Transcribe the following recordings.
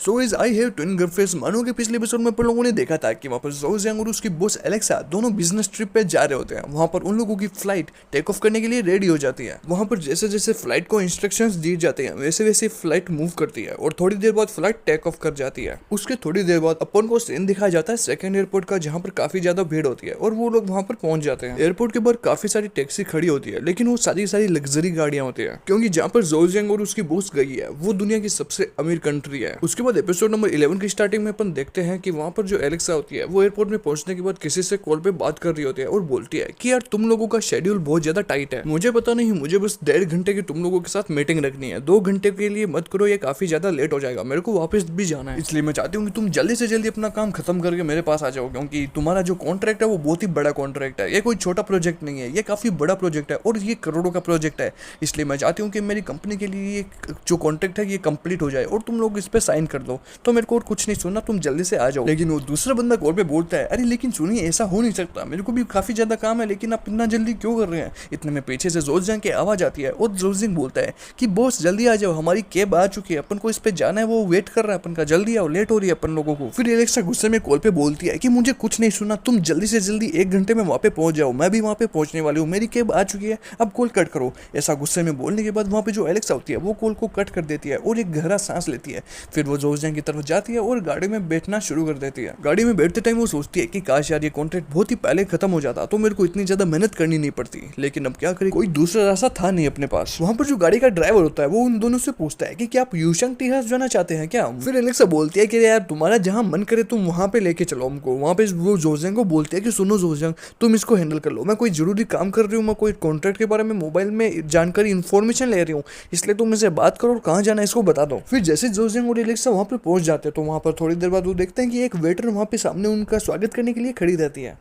So is I have twin girlfriends. मानो कि पिछले एपिसोड में अपन लोगों ने देखा था कि वहाँ पर ज़ो जियांग और उसकी बॉस एलेक्सा दोनों बिजनेस ट्रिप पे जा रहे होते हैं। वहाँ पर उन लोगों की फ्लाइट टेक ऑफ करने के लिए रेडी हो जाती है। वहाँ पर जैसे जैसे फ्लाइट को इंस्ट्रक्शंस दिए जाते हैं वैसे वैसे फ्लाइट मूव करती है और थोड़ी देर बाद फ्लाइट टेक ऑफ कर जाती है। उसके थोड़ी देर बाद अपन को सीन दिखाया जाता है सेकंड एयरपोर्ट का, जहाँ पर काफी ज्यादा भीड़ होती है और वो लोग वहाँ पर पहुंच जाते हैं। एयरपोर्ट के बाहर काफी सारी टैक्सी खड़ी होती है, लेकिन वो सारी सारी लग्जरी गाड़ियां होती है, क्योंकि जहाँ पर ज़ो जियांग और उसकी बॉस गई है वो दुनिया की सबसे अमीर कंट्री है। उसके बाद एपिसोड नंबर 11 की स्टार्टिंग में अपन देखते हैं कि वहाँ पर जो एलेक्सा होती है वो एयरपोर्ट में पहुंचने के बाद किसी से कॉल पे बात कर रही होती है और बोलती है कि यार तुम लोगों का शेड्यूल बहुत ज्यादा टाइट है, मुझे पता नहीं, मुझे बस 1.5 घंटे की तुम लोगों के साथ मीटिंग रखनी है, 2 घंटे के लिए मत करो, ये काफी ज्यादा लेट हो जाएगा, मेरे को वापस भी जाना है, इसलिए मैं चाहती हूँ कि तुम जल्दी से जल्दी अपना काम खत्म करके मेरे पास आ जाओ, क्योंकि तुम्हारा जो कॉन्ट्रैक्ट है वो बहुत ही बड़ा कॉन्ट्रैक्ट है, ये कोई छोटा प्रोजेक्ट नहीं है, ये काफी बड़ा प्रोजेक्ट है और ये करोड़ों का प्रोजेक्ट है, इसलिए मैं चाहती हूँ कि मेरी कंपनी के लिए ये जो कॉन्ट्रैक्ट है ये कंप्लीट हो जाए और तुम लोग इस पे साइन कर दो। तो मेरे को और कुछ नहीं सुनना, तुम जल्दी से आ जाओ। लेकिन वो दूसरा बंदा कॉल पे बोलता है, अरे लेकिन सुनिए, ऐसा हो नहीं सकता, मेरे को भी काफी ज्यादा काम है, लेकिन आप इतना जल्दी क्यों कर रहे हैं। इतने में पीछे से ज़ो जियांग की आवाज आती है और ज़ो जियांग बोलता है कि बॉस जल्दी आ जाओ, हमारी कैब आ चुकी है, अपन को इस पे जाना है, वो वेट कर रहा है अपन का, जल्दी आओ, लेट हो रही है अपन लोगों को। फिर एलेक्सा गुस्से में कॉल पे बोलती है कि मुझे कुछ नहीं सुना, तुम जल्दी से जल्दी 1 घंटे में वहाँ पे पहुंच जाओ, मैं भी वहाँ पे पहुंचने वाली हूँ, मेरी कैब आ चुकी है, अब कॉल कट करो। ऐसा गुस्से में बोलने के बाद वहाँ पे जो एलेक्सा होती है वो कॉल को कट कर देती है और एक गहरा सांस लेती है। फिर वो ज़ो जियांग की तरफ जाती है और गाड़ी में बैठना शुरू कर देती है। गाड़ी में बैठते टाइम वो सोचती है कि काश यार ये कॉन्ट्रैक्ट बहुत ही पहले खत्म हो जाता तो मेरे को इतनी ज्यादा मेहनत करनी नहीं पड़ती, लेकिन अब क्या करें, कोई दूसरा रास्ता था नहीं अपने पास। वहाँ पर जो गाड़ी का ड्राइवर होता है वो उन दोनों से पूछता है कि क्या आप यूशंग टी हाउस जाना चाहते हैं क्या। फिर एलेक्सा बोलती है कि यार तुम्हारा जहाँ मन करे तुम वहाँ पे लेके चलो हमको। वहाँ पे वो ज़ो जियांग को बोलती है कि सुनो ज़ो जियांग, तुम इसको हैंडल कर लो, मैं कोई जरूरी काम कर रही हूँ, मैं कोई कॉन्ट्रैक्ट के बारे में मोबाइल में जानकारी इन्फॉर्मेशन ले रही हूँ, इसलिए तुम मुझसे बात करो और कहाँ जाना है इसको बता दो। फिर जैसे ज़ो जियांग और एलेक्सा वहाँ पे पहुंच जाते हैं तो वहाँ पर थोड़ी देर बाद वो देखते हैं कि एक वेटर वहाँ पे सामने उनका स्वागत करने के लिए खड़ी रहती है।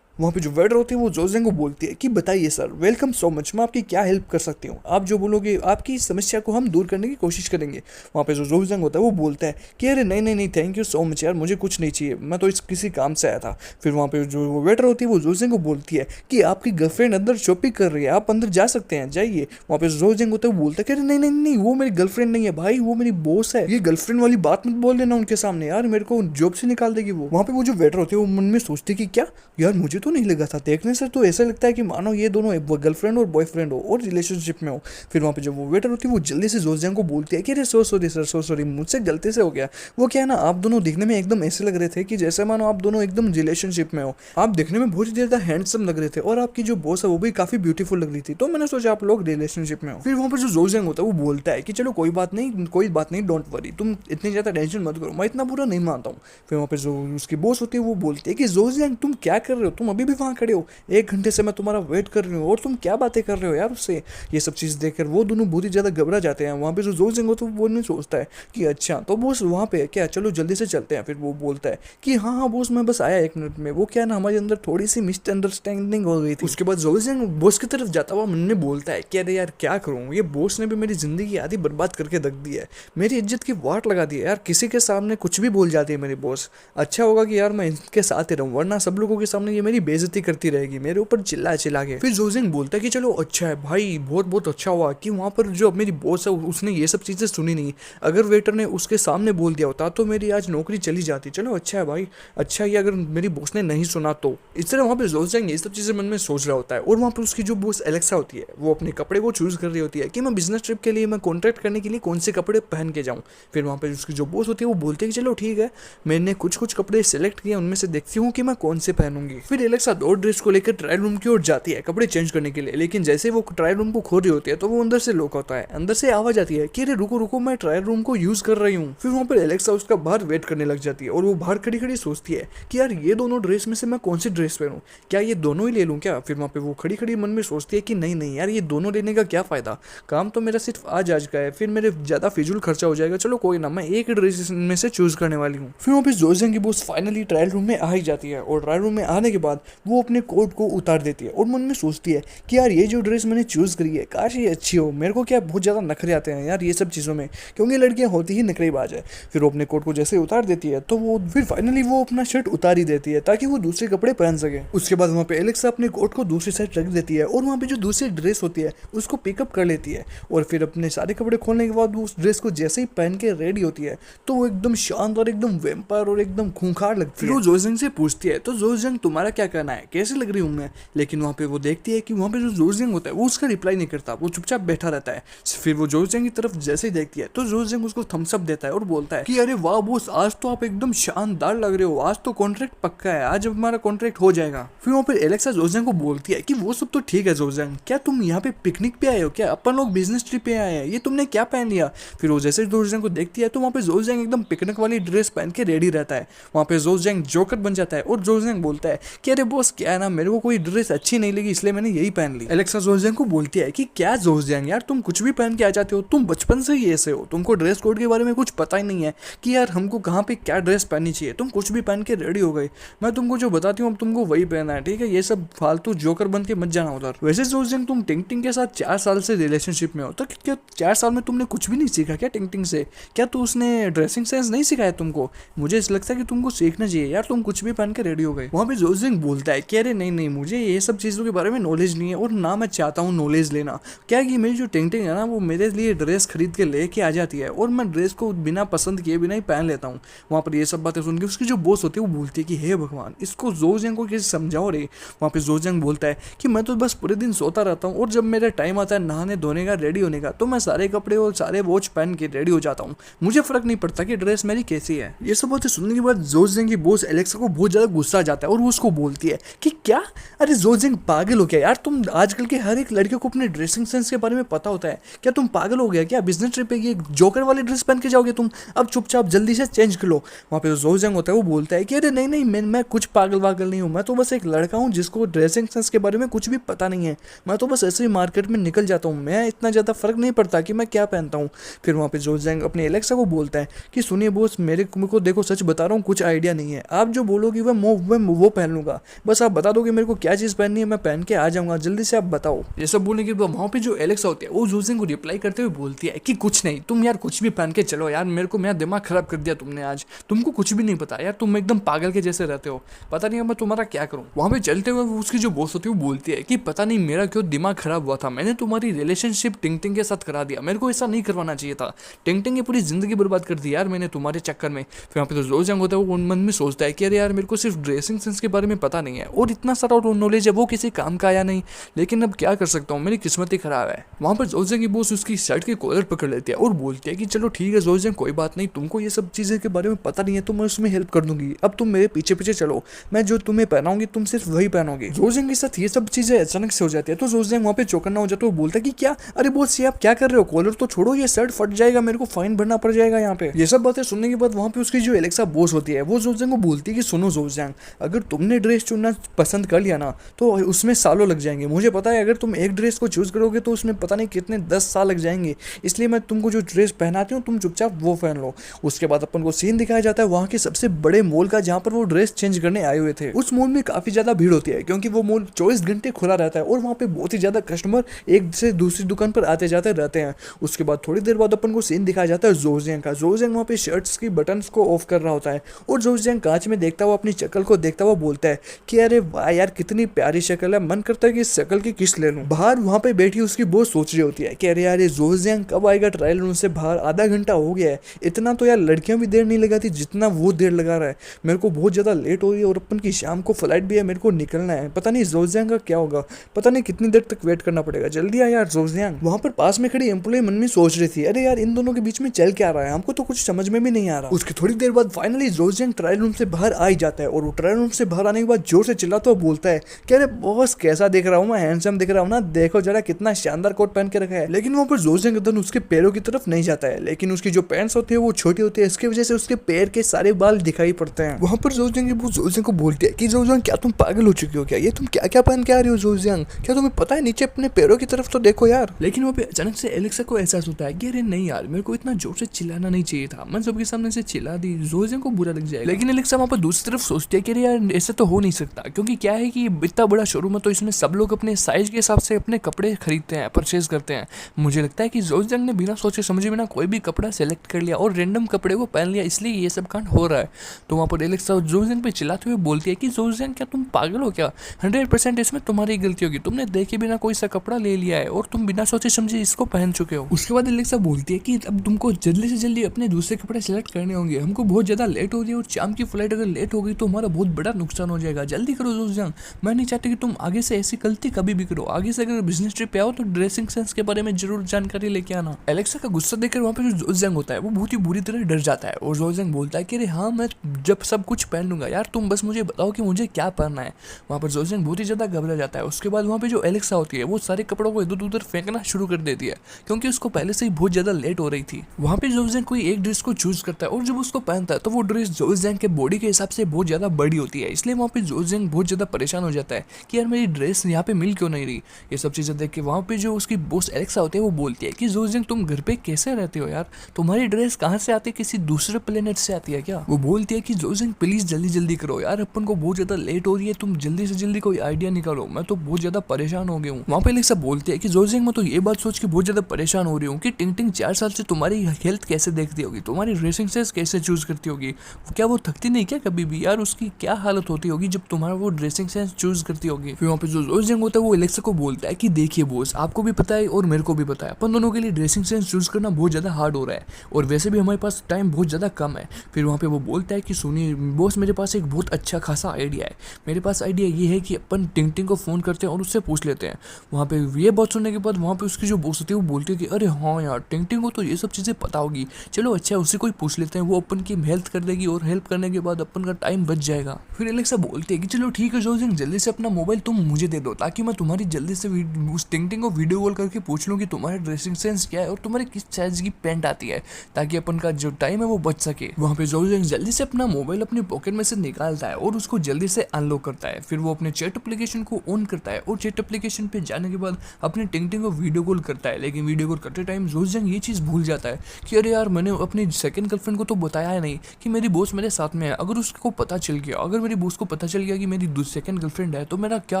वहाँ पे जो वेटर होती है वो ज़ो जियांग को बोलती है कि बताइए सर, वेलकम सो मच, मैं आपकी क्या हेल्प कर सकती हूँ, आप जो बोलोगे आपकी समस्या को हम दूर करने की कोशिश करेंगे। वहाँ पे जो ज़ो जियांग होता है वो बोलता है कि अरे नहीं नहीं नहीं, थैंक यू सो मच यार, मुझे कुछ नहीं चाहिए, मैं तो इस किसी काम से आया था। फिर वहाँ पे जो वेटर होती है वो ज़ो जियांग को बोलती है कि आपकी गर्लफ्रेंड अंदर शॉपिंग कर रही है, आप अंदर जा सकते हैं, जाइए। वहाँ पे ज़ो जियांग होता है वो बोलता है कि अरे नहीं नहीं नहीं, वो मेरी गर्लफ्रेंड नहीं है भाई, वो मेरी बॉस है, ये गर्लफ्रेंड वाली बात मत बोल देना उनके सामने यार, मेरे को जॉब से निकाल देगी वो। वहाँ पे वो जो वेटर होती है वो मन में सोचती है कि क्या यार, मुझे तो नहीं लगा था, देखने से तो ऐसा लगता है कि मानो ये दोनों गर्लफ्रेंड और बॉयफ्रेंड हो और रिलेशनशिप में हो। फिर वहाँ पे जो वो वेटर होती है वो जल्दी से ज़ो जियांग को बोलती है कि अरे so sorry sir, so sorry, मुझसे गलती से हो गया, वो क्या है ना, आप दोनों दिखने में एकदम ऐसे लग रहे थे कि जैसे मानो आप दोनों एकदम रिलेशनशिप में हो, आप दिखने में बहुत ज़्यादा हैंडसम लग रहे थे और आपकी जो बॉस है वो भी काफ़ी ब्यूटीफुल लग रही थी, तो मैंने सोचा आप लोग रिलेशनशिप में हो। फिर वहाँ पर जो ज़ो जियांग होता है वो बोलता है कि चलो कोई बात नहीं, कोई बात नहीं, डोंट वरी, तुम इतनी ज़्यादा टेंशन मत करो, मैं इतना बुरा नहीं मानता हूँ। फिर वहाँ पर जो उसकी बॉस होती है वो बोलती है कि ज़ो जियांग तुम क्या कर रहे हो, तुम अभी भी वहाँ खड़े हो, 1 घंटे से मैं तुम्हारा वेट कर रही हूँ और तुम क्या बातें कर रहे हो यार उससे। ये सब चीज़ देखकर वो दोनों बहुत ही ज़्यादा घबरा जाते हैं। वहाँ पे जो ज़ो जियांग होता है वो नहीं सोचता है कि अच्छा तो बॉस वहाँ पे है क्या, चलो जल्दी से चलते हैं। फिर वो बोलता है कि हाँ हाँ बॉस, मैं बस आया 1 मिनट में, वो क्या है ना, हमारे अंदर थोड़ी सी मिसअंडरस्टैंडिंग हो गई थी। उसके बाद ज़ो जियांग बॉस की तरफ जाता हुआ मन में बोलता है कि अरे यार क्या करूँ, ये बॉस ने भी मेरी ज़िंदगी आधी बर्बाद करके रख दी है, मेरी इज्जत की वाट लगा दी है यार, किसी के सामने कुछ भी बोल जाती है मेरी बॉस। अच्छा होगा कि यार मैं इनके साथ ही रहूँ, वरना सब लोगों के सामने ये मेरी बेइज्जती करती रहेगी, मेरे ऊपर चिल्ला चिल्ला के। फिर ज़ो जियांग बोलता है कि चलो अच्छा है भाई, बहुत बहुत अच्छा हुआ कि वहाँ पर जो मेरी बॉस है उसने ये सब चीज़ें सुनी नहीं, अगर वेटर ने उसके सामने बोल दिया होता तो मेरी आज नौकरी चली जाती, चलो अच्छा है भाई, अच्छा ही अगर मेरी बॉस ने नहीं सुना तो। इस तरह वहाँ पे ज़ो जियांग ये सब चीज़ें मन में सोच रहा होता है और वहाँ पर उसकी जो बॉस एलेक्सा होती है वो अपने कपड़े को चूज़ कर रही होती है कि मैं बिजनेस ट्रिप के लिए, मैं कॉन्ट्रैक्ट करने के लिए कौन से कपड़े पहन के जाऊँ। फिर वहाँ पर उसकी जो बॉस होती है वो बोलती है कि चलो ठीक है, मैंने कुछ कुछ कपड़े सेलेक्ट किए, उनमें से देखती हूँ कि मैं कौन से पहनूंगी। फिर एलेक्सा 2 ड्रेस को लेकर ट्रायल रूम की ओर जाती है कपड़े चेंज करने के लिए, लेकिन जैसे वो ट्रायल रूम को खोल रही होती है तो वो अंदर से लॉक होता है, अंदर से आवाज आती है कि अरे रुको रुको, मैं ट्रायल रूम को यूज कर रही हूँ। फिर वहाँ पर एलेक्सा उसका बाहर वेट करने लग जाती है और वो बाहर खड़ी खड़ी सोचती है कि यार ये दोनों ड्रेस में से मैं कौन सी ड्रेस पहनूं, क्या ये दोनों ही ले लूँ क्या। फिर वहाँ पे वो खड़ी खड़ी मन में सोचती है कि नहीं नहीं यार, ये दोनों लेने का क्या फायदा, काम तो मेरा सिर्फ आज का है, फिर मेरे ज्यादा फिजूल खर्चा हो जाएगा, चलो कोई ना, मैं एक ही ड्रेस में से चूज करने वाली हूँ। फिर वहाँ पे ज़ो जियांग की बॉस फाइनली ट्रायल रूम में आ ही जाती है और ट्रायल रूम में आने के बाद बाद वो अपने कोट को उतार देती है और मन में सोचती है कि यार ये जो ड्रेस मैंने चूज़ करी है काश ये अच्छी हो। मेरे को क्या बहुत ज़्यादा नखरे आते हैं यार ये सब चीज़ों में, क्योंकि लड़कियां होती ही नखरेबाज है। फिर वो अपने कोट को जैसे उतार देती है तो वो फिर फाइनली वो अपना शर्ट उतार ही देती है ताकि वो दूसरे कपड़े पहन सके। उसके बाद वहाँ पे एलेक्सा अपने कोट को दूसरी साइड रख देती है और वहाँ पे जो दूसरी ड्रेस होती है उसको पिकअप कर लेती है और फिर अपने सारे कपड़े खोलने के बाद वो उस ड्रेस को जैसे ही पहन के रेडी होती है तो वो एकदम शानदार, एकदम वेम्पायर और एकदम खूंखार लगती है। वो जोजंग से पूछती है तो जोजंग तुम्हारा क्या कहना है, कैसे लग रही हूँ मैं। लेकिन वहाँ पे वो देखती है कि वहाँ पे जो जोजंग होता है वो उसका रिप्लाई नहीं करता, वो चुपचाप बैठा रहता है। फिर वो जोजंग की तरफ जैसे ही देखती है तो जोजंग उसको थम्स अप देता है और बोलता है कि अरे वाह बॉस, आज तो आप एकदम शानदार लग रहे हो, आज तो कॉन्ट्रैक्ट पक्का है, आज हमारा कॉन्ट्रैक्ट हो जाएगा। फिर वहाँ पे एलेक्सा जोजंग को बोलती है कि वो सब तो ठीक है जोजंग, क्या तुम यहाँ पे पिकनिक पे आए हो क्या, अपन लोग बिजनेस ट्रिप पे आए हैं, ये तुमने क्या पहन लिया। फिर वो जैसे जोजंग को देखती है तो वहाँ पे जोजंग एकदम पिकनिक वाली ड्रेस पहन के रेडी रहता है। वहाँ पे जोजंग जोकर बन जाता है और जोजंग बोलता है कि अरे बॉस क्या है ना, मेरे को कोई ड्रेस अच्छी नहीं लगी इसलिए मैंने यही पहन ली। एलेक्सा जोजंग को बोलती है कि क्या जोजंग यार तुम कुछ भी पहन के आ जाते हो, तुम बचपन से ही ऐसे हो, तुमको ड्रेस कोड के बारे में कुछ पता ही नहीं है कि यार हमको कहाँ पे क्या ड्रेस पहननी चाहिए, तुम कुछ भी पहन के रेडी हो गए, मैं तुमको जो बताती हूँ अब तुमको वही पहनना है, ठीक है, ये सब फालतू जोकर बन के मत जाना उधर। वैसे जोजंग तुम टिंगटिंग के साथ 4 साल से रिलेशनशिप में हो तो क्या 4 साल में तुमने कुछ भी नहीं सीखा क्या टिंगटिंग से, क्या तो उसने ड्रेसिंग सेंस नहीं सिखाया तुमको, मुझे ऐसा लगता है कि तुमको सीखना चाहिए यार, तुम कुछ भी पहन के रेडी हो गए। वहाँ पे जोजंग बोलता है कि अरे नहीं नहीं मुझे ये सब चीज़ों के बारे में नॉलेज नहीं है और ना मैं चाहता हूँ नॉलेज लेना, क्या कि मेरी जो टिंगटिंग है ना वो मेरे लिए ड्रेस खरीद के लेके आ जाती है और मैं ड्रेस को बिना पसंद किए बिना ही पहन लेता हूँ। वहाँ पर ये सब बातें सुन के उसकी जो बॉस होती है वो बोलती है कि हे भगवान इसको जोजंग को कैसे समझाओ रे। वहाँ पे जोजंग बोलता है कि मैं तो बस पूरे दिन सोता रहता हूँ और जब मेरा टाइम आता है नहाने धोने का, रेडी होने का, तो मैं सारे कपड़े और सारे वॉच पहन के रेडी हो जाता हूँ, मुझे फर्क नहीं पड़ता कि ड्रेस मेरी कैसी है। ये सब बातें सुनने के बाद जोजंग की बॉस एलेक्सा को बहुत ज्यादा गुस्सा आ जाता है और वो उसको बोलती है कि क्या, अरे जोजंग पागल हो गया यार, तुम आजकल के हर एक लड़के को अपने ड्रेसिंग सेंस के बारे में पता होता है, क्या तुम पागल हो गया क्या, बिजनेस ट्रिप पे ये जोकर वाली ड्रेस पहन के जाओगे तुम, अब चुपचाप जल्दी से चेंज कर लो। वहाँ पे जोजंग होता है वो बोलता है कि अरे नहीं नहीं मैं कुछ पागल वागल नहीं हूँ, मैं तो बस एक लड़का हूँ जिसको ड्रेसिंग सेंस के बारे में कुछ भी पता नहीं है, मैं तो बस ऐसे ही मार्केट में निकल जाता हूँ, मैं इतना ज़्यादा फर्क नहीं पड़ता कि मैं क्या पहनता हूँ। फिर वहाँ पे जोजंग अपने एलेक्सा को बोलता है कि सुनिए बॉस मेरे को देखो सच बता रहा हूँ कुछ आइडिया नहीं है, आप जो बोलोगे वो पहन लूंगा, बस आप बता दो कि मेरे को क्या चीज़ पहननी है, मैं पहन के आ जाऊँगा, जल्दी से आप बताओ। ये सब बोलने के बाद वहाँ पे जो एलेक्सा होती है वो जोजंग को रिप्लाई करते हुए बोलती है कि कुछ नहीं, तुम यार कुछ भी पहन के चलो यार, मेरे को मेरा दिमाग खराब कर दिया तुमने आज, तुमको कुछ भी नहीं पता यार, तुम एकदम पागल के जैसे रहते हो, पता नहीं मैं तुम्हारा क्या करूँ। वहाँ पे चलते हुए उसकी जो बॉस होती है वो बोलती है कि पता नहीं मेरा क्यों दिमाग खराब हुआ था, मैंने तुम्हारी रिलेशनशिप टिंगटिंग के साथ करा दिया, मेरे को ऐसा नहीं करवाना चाहिए था, टिंगटिंग की पूरी जिंदगी बर्बाद कर दी यार मैंने तुम्हारे चक्कर में। फिर वहाँ पे तो जोजंग होता है वो मन में सोचता है कि अरे यार मेरे को सिर्फ ड्रेसिंग सेंस के बारे में पता नहीं है और इतना सारा नॉलेज है वो किसी काम का आया नहीं, लेकिन अब क्या कर सकता हूँ, मेरी किस्मत ही खराब है। वहाँ पर जोजंग की बॉस उसकी शर्ट के कॉलर पकड़ लेती है और बोलती है कि चलो ठीक है जोजंग कोई बात नहीं, तुमको ये सब चीज़ें के बारे में पता नहीं है तो मैं उसमें हेल्प कर दूंगी, अब तुम मेरे पीछे पीछे चलो, मैं जो तुम्हें पहनाऊंगी तुम सिर्फ वही पहनोगे। जोजंग के साथ ये सब चीज़ें अचानक से हो जाती है तो जोजंग वहाँ पे चौकन्ना हो जाता है, वो बोलता है कि क्या, अरे बॉस ये आप क्या कर रहे हो, कॉलर तो छोड़ो, ये शर्ट फट जाएगा, मेरे को फाइन भरना पड़ जाएगा यहाँ पे। ये सब बातें सुनने के बाद वहाँ पे उसकी जो एलेक्सा बॉस होती है वो जोजंग को बोलती है कि सुनो जोजंग, अगर तुमने ड्रेस चुनना पसंद कर लिया ना तो उसमें सालों लग जाएंगे, मुझे पता है अगर तुम एक ड्रेस को चूज करोगे तो उसमें पता नहीं कितने 10 साल लग जाएंगे, इसलिए मैं तुमको जो ड्रेस पहनाती हूँ तुम चुपचाप वो पहन लो। उसके बाद अपन को सीन दिखाया जाता है वहाँ के सबसे बड़े मॉल का जहाँ पर वो ड्रेस चेंज करने आए हुए थे। उस मॉल में काफी ज्यादा भीड़ होती है क्योंकि वो मॉल 24 घंटे खुला रहता है और वहाँ पे बहुत ही ज्यादा कस्टमर एक से दूसरी दुकान पर आते जाते रहते हैं। उसके बाद थोड़ी देर बाद अपन को सीन दिखाया जाता है जोजंग का। जोजंग वहाँ पे शर्ट्स की बटन्स को ऑफ कर रहा होता है और जोजंग कांच में देखता हुआ अपनी शक्ल को देखता हुआ बोलता है कि अरे वाह यार कितनी प्यारी शक्ल है, मन करता है कि इस शक्ल की किस्त ले लूं। बाहर वहाँ पे बैठी उसकी बहुत सोच रही होती है कि अरे यार ये जोजंग कब आएगा ट्रायल रूम से बाहर, आधा घंटा हो गया है, इतना तो यार लड़कियां भी देर नहीं लगाती जितना वो देर लगा रहा है, मेरे को बहुत ज़्यादा लेट हो रही है और अपन की शाम को फ्लाइट भी है, मेरे को निकलना है, पता नहीं जोजंग का क्या होगा, पता नहीं कितनी देर तक वेट करना पड़ेगा, जल्दी आ यार जोजंग। वहाँ पर पास में खड़ी एम्प्लॉय मन में सोच रही थी अरे यार इन दोनों के बीच में चल क्या रहा है, हमको तो कुछ समझ में भी नहीं आ रहा। उसकी थोड़ी देर बाद फाइनली जोजंग ट्रायल रूम से बाहर आ ही जाता है और वो ट्रायल रूम से बाहर आने के बाद जोर से चिल्लाता हुआ बोलता है कि अरे बॉस कैसा दिख रहा हूँ मैं, हैंडसम दिख रहा हूँ ना, देखो जरा कितना शानदार कोट पहन के रखा है। लेकिन वहाँ पर जोजंग का ध्यान उसके पैरों की तरफ नहीं जाता है, लेकिन उसकी जो पैंट्स होती है वो छोटी होती है, इसकी वजह से उसके पैर के सारे बाल दिखाई पड़ते हैं। वहाँ पर जोजंग को बोलती है कि जोजंग क्या तुम पागल हो चुकी हो क्या, ये तुम क्या क्या पहन के आ रही हो जोजंग, क्या तुम्हें पता है नीचे अपने पैरों की तरफ तो देखो यार। लेकिन वहाँ पे अचानक से एलेक्सा को एहसास होता है कि अरे नहीं यार मेरे को इतना जोर से चिल्लाना नहीं चाहिए था, मैं सबके सामने से चिल्ला दी, जोजंग को बुरा लग जाएगा। लेकिन एलेक्सा वहाँ पर दूसरी तरफ सोचती है कि अरे यार ऐसा तो हो नहीं नहीं सकता, क्योंकि क्या है कि ये इतना बड़ा शोरूम है तो इसमें सब लोग अपने साइज के हिसाब से अपने कपड़े खरीदते हैं, परचेज करते हैं। मुझे लगता है कि जोजैंग ने बिना सोचे समझे बिना कोई भी कपड़ा सेलेक्ट कर लिया और रैंडम कपड़े को पहन लिया, इसलिए ये सब कांड हो रहा है। तो वहाँ पर एलेक्सा जोजैंग पे चिल्लाते हुए बोलती है कि जोजैंग क्या तुम पागल हो क्या, 100% इसमें तुम्हारी गलती होगी, तुमने देखे बिना कोई सा कपड़ा ले लिया है और तुम बिना सोचे समझे इसको पहन चुके हो। उसके बाद एलेक्सा बोलती है कि अब तुमको जल्दी से जल्दी अपने दूसरे कपड़े सेलेक्ट करने होंगे, हमको बहुत ज़्यादा लेट हो रही है और शाम की फ्लाइट अगर लेट हो गई तो हमारा बहुत बड़ा नुकसान हो जाएगा, जल्दी करो जोजैंग। मैं नहीं चाहती कि तुम आगे से ऐसी गलती कभी भी करो, आगे से अगर बिजनेस ट्रिप पे आओ तो ड्रेसिंग सेंस के बारे में जरूर जानकारी लेके आना। एलेक्सा का गुस्सा देखकर वहाँ पे जो जोजैंग होता है वो बहुत ही बुरी तरह डर जाता है और जोजैंग बोलता है कि अरे हाँ मैं जब सब कुछ पहन लूंगा यार, तुम बस मुझे बताओ कि मुझे क्या पहनना है। वहाँ पर जोजैंग बहुत ही ज़्यादा घबरा जाता है। उसके बाद वहाँ पे जो एलेक्सा होती है वो सारे कपड़ों को इधर उधर फेंकना शुरू कर देती है, क्योंकि उसको पहले से ही बहुत ज़्यादा लेट हो रही थी। वहाँ पे जोजैंग कोई एक ड्रेस को चूज करता है और जब उसको पहनता है तो वो ड्रेस जोजैंग के बॉडी के हिसाब से बहुत ज़्यादा बड़ी होती है, इसलिए वहाँ पे जोजैंग बहुत ज़्यादा परेशान हो जाता है कि यार मेरी ड्रेस यहाँ पे मिल क्यों नहीं रही। ये सब चीज़ें देख के वहाँ पे जो उसकी बॉस एलेक्सा होती है वो बोलती है कि जोजैंग तुम घर पे कैसे रहते हो यार, तुम्हारी ड्रेस कहाँ से आती है, किसी दूसरे प्लेनेट से आती है क्या। वो बोलती है कि जोजैंग प्लीज जल्दी जल्दी करो यार, अपन को बहुत ज़्यादा लेट हो रही है, तुम जल्दी से जल्दी कोई आइडिया निकालो, मैं तो बहुत ज़्यादा परेशान हो गया हूँ। वहाँ पे एलेक्सा बोलती है कि जोजैंग मैं तो ये बात सोच के बहुत ज़्यादा परेशान हो रही हूँ कि टिंग टिंग 4 साल से तुम्हारी हेल्थ कैसे देखती होगी, तुम्हारी ड्रेसिंग सेंस कैसे चूज करती होगी, क्या वो थकती नहीं क्या कभी भी यार, उसकी क्या हालत होती होगी जब तुम्हारा वो ड्रेसिंग सेंस चूज करती होगी। फिर वहाँ पे जो जोजैंग होता है वो एलेक्सा को बोलता है कि देखिए बॉस, आपको भी पता है और मेरे को भी पता है, अपन दोनों के लिए ड्रेसिंग सेंस चूज करना बहुत ज़्यादा हार्ड हो रहा है और वैसे भी हमारे पास टाइम बहुत ज़्यादा कम है। फिर वहाँ पे वो बोलता है कि सुनिए बॉस, मेरे पास एक बहुत अच्छा खासा आइडिया है, मेरे पास आइडिया ये है कि अपन टिंग टिंग को फ़ोन करते हैं और उससे पूछ लेते हैं। वहाँ पे ये बात सुनने के बाद वहाँ पे उसकी जो बॉस होती है वो बोलती है कि अरे हाँ यार, टिंग टिंग को तो ये सब चीज़ें पता होगी, चलो अच्छा उससे कोई पूछ लेते हैं, वो अपन की हेल्प कर देगी और हेल्प करने के बाद अपन का टाइम बच जाएगा। फिर एलेक्सा बोलती है कि चलो ठीक है जोजैंग, जल्दी से अपना मोबाइल तुम मुझे दे दो ताकि मैं तुम्हारी जल्दी से उस टिंग टिंग को वीडियो कॉल करके पूछ लूँ कि तुम्हारा ड्रेसिंग सेंस क्या है और तुम्हारे किस साइज की पैंट आती है, ताकि अपन का जो टाइम है वो बच सके। वहाँ पे जोजैंग जल्दी से अपना मोबाइल अपनी पॉकेट में से निकालता है और उसको जल्दी से अनलॉक करता है। फिर वो अपने चैट एप्लीकेशन को ऑन करता है और चैट एप्लीकेशन पे जाने के बाद अपने टिंग टिंग को वीडियो कॉल करता है। लेकिन वीडियो कॉल करते टाइम जोजैंग ये चीज़ भूल जाता है कि अरे यार, मैंने अपनी सेकंड गर्लफ्रेंड को तो बताया नहीं कि मेरी बॉस मेरे साथ में है, अगर उसको पता चल गया, अगर मेरी बॉस को पता चल गया कि मेरी सेकंड गर्लफ्रेंड है तो मेरा क्या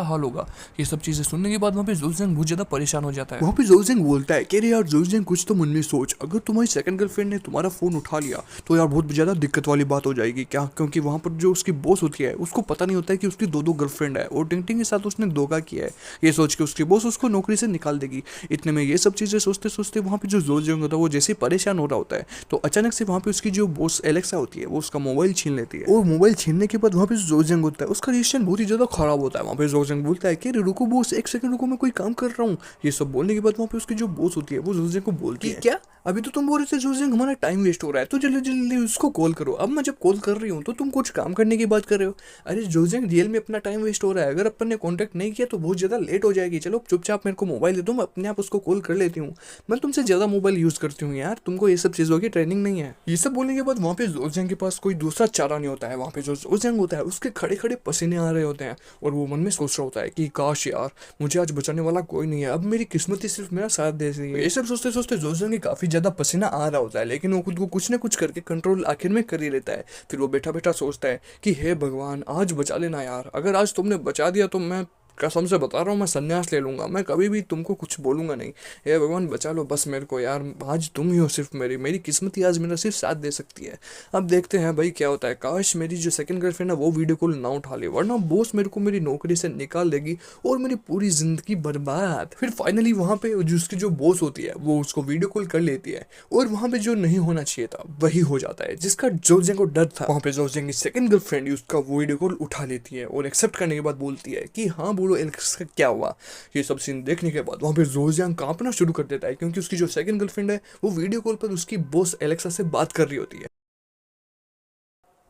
हाल होगा। ये सब चीज़ें सुनने के बाद वहाँ पे जोजैंग बहुत ज़्यादा परेशान हो जाता है। वहाँ पे जोजैंग बोलता है कि अरे यार जोजैंग, कुछ तो मन में सोच, अगर तुम्हारी सेकंड गर्लफ्रेंड ने तुम्हारा फोन उठा लिया तो यार बहुत ज़्यादा दिक्कत वाली बात हो जाएगी क्या, क्योंकि वहाँ पर जो उसकी बॉस होती है उसको पता नहीं होता है कि उसकी दो गर्लफ्रेंड है और टिंग टिंग के साथ उसने धोखा किया है। ये सोच के उसकी बॉस उसको नौकरी से निकाल देगी। इतने में ये सब चीज़ें सोचते सोचते वहाँ पे जो जोजैंग होता है वो जैसे परेशान हो रहा होता है तो अचानक से वहाँ पे उसकी जो बॉस एलेक्सा होती है वो उसका मोबाइल छीन लेती है और मोबाइल छीनने के बाद वहाँ पे जोजैंग होता है उसका रिएक्शन बहुत ही ज़्यादा खराब होता है। वहाँ पे जोजैंग बोलता है कि रुको बॉस, एक सेकंड रुको, मैं कोई काम कर रहा हूँ। ये सब बोलने के बाद वहाँ पे उसकी जो बॉस होती है वो जोजैंग को बोलती है क्या, अभी तो तुम बोल रहे थे जोजैंग हमारा टाइम वेस्ट हो रहा है तो जल्दी जल्दी उसको कॉल करो, अब मैं जब कॉल कर रही हूँ तो तुम कुछ काम करने की बात कर रहे हो। अरे जोजैंग, रियल में अपना टाइम वेस्ट हो रहा है, अगर अपन ने कॉन्टैक्ट नहीं किया तो बहुत ज़्यादा लेट हो जाएगी, चलो चुपचाप मेरे को मोबाइल दे दो, मैं अपने आप उसको कॉल कर लेती हूँ, मैं तुमसे ज़्यादा मोबाइल यूज़ करती हूँ यार, तुमको ये सब चीज़ों की ट्रेनिंग नहीं है। ये सब बोलने के बाद वहाँ पे जोजैंग के पास कोई दूसरा चारा नहीं होता है। वहाँ पे जो जोजैंग होता है उसके खड़े खड़े पसीने आ रहे होते हैं और वो मन में सोच रहा होता है कि काश यार, मुझे आज बचाने वाला कोई नहीं है, अब मेरी किस्मत ही सिर्फ मेरा साथ दे रही है। ये सब सोचते सोचते जोजैंग काफ़ी ज़्यादा पसीना आ रहा होता है, लेकिन वो खुद को कुछ ना कुछ करके कंट्रोल आखिर में कर ही लेता है। फिर वो बैठा बैठा सोचता है कि हे भगवान, आज बचा लेना यार, अगर आज तुमने बचा दिया तो मैं कसम से बता रहा हूँ, मैं संन्यास ले लूँगा, मैं कभी भी तुमको कुछ बोलूँगा नहीं। हे भगवान, बचा लो बस मेरे को यार, आज तुम ही हो सिर्फ मेरी किस्मत ही आज मेरा सिर्फ साथ दे सकती है। अब देखते हैं भाई क्या होता है। काश मेरी जो सेकंड गर्लफ्रेंड है वो वीडियो कॉल ना उठा ले, वरना बॉस मेरे को मेरी नौकरी से निकाल देगी और मेरी पूरी जिंदगी बर्बाद। फिर फाइनली वहाँ पे जो उसकी जो बॉस होती है वो उसको वीडियो कॉल कर लेती है और वहाँ पे जो नहीं होना चाहिए था वही हो जाता है, जिसका जोजैंग को डर था। वहाँ पे जोजैंग की सेकंड गर्लफ्रेंड उसका वीडियो कॉल उठा लेती है और एक्सेप्ट करने के बाद बोलती है कि हाँ बोलो एलेक्सा, क्या हुआ। ये सब सीन देखने के बाद वहाँ पे जोजैंग कांपना शुरू कर देता है, क्योंकि उसकी जो सेकंड गर्लफ्रेंड है वो वीडियो कॉल पर उसकी बॉस एलेक्सा से बात कर रही होती है।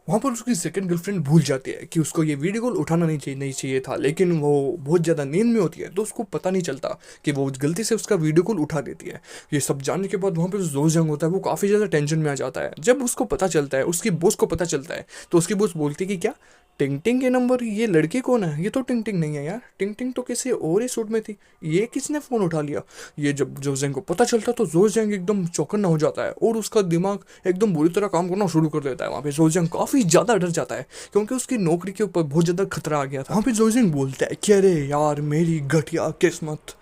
वहाँ पर उसकी सेकंड गर्लफ्रेंड भूल जाती है कि उसको ये वीडियो कॉल उठाना नहीं चाहिए था, लेकिन वो बहुत ज़्यादा नींद में होती है तो उसको पता नहीं चलता कि वो गलती से उसका वीडियो कॉल उठा देती है। ये सब जानने के बाद वहाँ पर जोजैंग होता है वो काफ़ी ज़्यादा टेंशन में आ जाता है। जब उसको पता चलता है, उसकी बॉस को पता चलता है, तो उसकी बॉस बोलती है कि क्या टिंग टिंग के नंबर, ये लड़की कौन है, ये तो टिंग टिंग नहीं है यार, टिंग टिंग तो किसी और ही सूट में थी, ये किसने फ़ोन उठा लिया। ये जब जोजैंग को पता चलता तो जोजैंग एकदम चौकन्ना हो जाता है और उसका दिमाग एकदम बुरी तरह काम करना शुरू कर देता है। वहाँ पे जोजैंग काफ़ी काफ़ी ज़्यादा डर जाता है क्योंकि उसकी नौकरी के ऊपर बहुत ज़्यादा खतरा आ गया था। वहाँ पे जोजिंग बोलता है कि अरे यार मेरी घटिया किस्मत,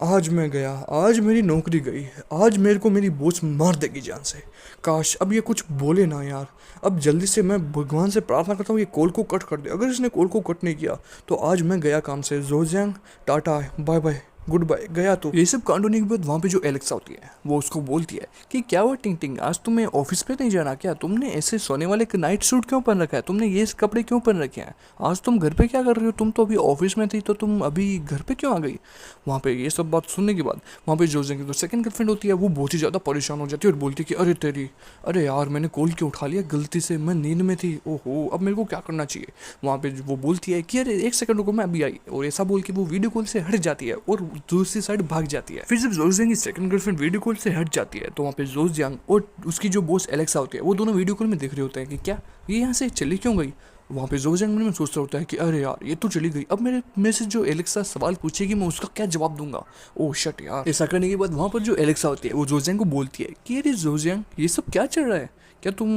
आज मैं गया, आज मेरी नौकरी गई, आज मेरे को मेरी बॉस मार देगी जान से। काश अब ये कुछ बोले ना यार। अब जल्दी से मैं भगवान से प्रार्थना करता हूँ ये कॉल को कट कर दे। अगर इसने कॉल को कट नहीं किया तो आज मैं गया काम से। जोजियांग tata bye bye goodbye, गया। तो ये सब कांड होने के बाद वहाँ पे जो एलेक्सा होती है वो उसको बोलती है कि क्या हुआ टिंग टिंग, आज तुम्हें ऑफिस पे नहीं जाना क्या? तुमने ऐसे सोने वाले नाइट सूट क्यों पहन रखा है? तुमने ये कपड़े क्यों पहन रखे हैं? आज तुम घर पे क्या कर रही हो? तुम तो अभी ऑफिस में थी तो तुम अभी घर पे क्यों आ गई? वहाँ पे ये सब बात सुनने के बाद वहाँ पे जोजिंग की जो सेकंड गर्लफ्रेंड होती है वो बहुत ही ज़्यादा परेशान हो जाती है और बोलती है कि अरे तेरी, अरे यार मैंने कॉल क्यों उठा लिया गलती से, मैं नींद में थी, ओहो अब मेरे को क्या करना चाहिए। वहाँ पे वो बोलती है कि अरे एक सेकंड रुको मैं अभी आई, और ऐसा बोल के वो वीडियो कॉल से हट जाती है और दूसरी साइड भाग जाती है। फिर जब जोजियांग की सेकंड गर्लफ्रेंड वीडियो कॉल से हट जाती है तो वहाँ पे जोजियांग और उसकी जो बॉस एलेक्सा होती है वो दोनों वीडियो कॉल में देख रहे होते हैं कि क्या ये यहाँ से चली क्यों गई। वहाँ पे जोजियांग मन में सोचता होता है कि अरे यार ये तो चली गई, अब मेरे से जो एलेक्सा सवाल पूछेगी मैं उसका क्या जवाब दूंगा। ओह शिट यार। ऐसा करने के बाद वहाँ पर जो एलेक्सा होती है वो जोजियांग को बोलती है कि अरे जोजियांग ये सब क्या चल रहा है, क्या तुम